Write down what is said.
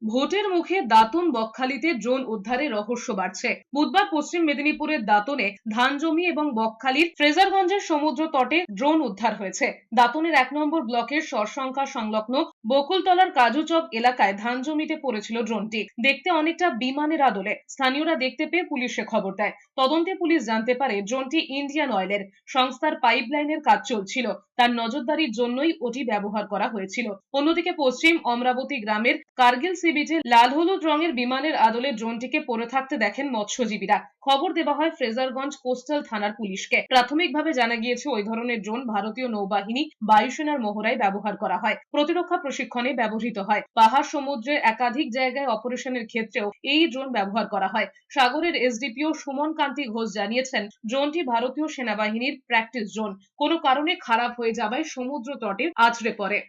ভোটের মুখে দাঁতন বকখালিতে ড্রোন উদ্ধারের রহস্য বাড়ছে। বুধবার পশ্চিম মেদিনীপুরের দাঁতনে ধান জমি এবং বকখালির ফ্রেজারগঞ্জের সমুদ্র তটে ড্রোন উদ্ধার হয়েছে। দাঁতনের 1 নম্বর ব্লকের সরসংখ্যা সংলগ্ন বকুলতলার কাজুচক এলাকায় ধান জমিতে পড়েছিল ড্রোনটি। দেখতে অনেকটা বিমানের আদলে। স্থানীয়রা দেখতে পেয়ে পুলিশে খবর দেয়। তদন্তে পুলিশ জানতে পারে ড্রোনটি ইন্ডিয়ান অয়েলের সংস্থার পাইপলাইনের কাজ চলছিল। তার নজরদারির জন্যই ওটি ব্যবহার করা হয়েছিল। অন্যদিকে পশ্চিম অমরাবতী গ্রামের কার্গিল সি বিচে লাল হলুদ রঙের বিমানের আদলে ড্রোনটিকে পড়ে থাকতে দেখেন মৎস্যজীবীরা। খবর দেওয়া হয় ফ্রেজারগঞ্জ কোস্টাল থানার পুলিশকে। প্রাথমিকভাবে জানা গিয়েছে ওই ধরনের ড্রোন ভারতীয় নৌবাহিনী বায়ুসেনার মহড়ায় ব্যবহার করা হয়, প্রতিরক্ষা প্রশিক্ষণে ব্যবহৃত হয়। পাহাড় সমুদ্রের একাধিক জায়গায় অপারেশনের ক্ষেত্রেও এই ড্রোন ব্যবহার করা হয়। সাগরের এসডিপিও সুমন কান্তি ঘোষ জানিয়েছেন, ড্রোনটি ভারতীয় সেনাবাহিনীর প্র্যাকটিস ড্রোন কোনো কারণে খারাপ হয়ে যাওয়ায় সমুদ্র তটে আছড়ে পড়ে।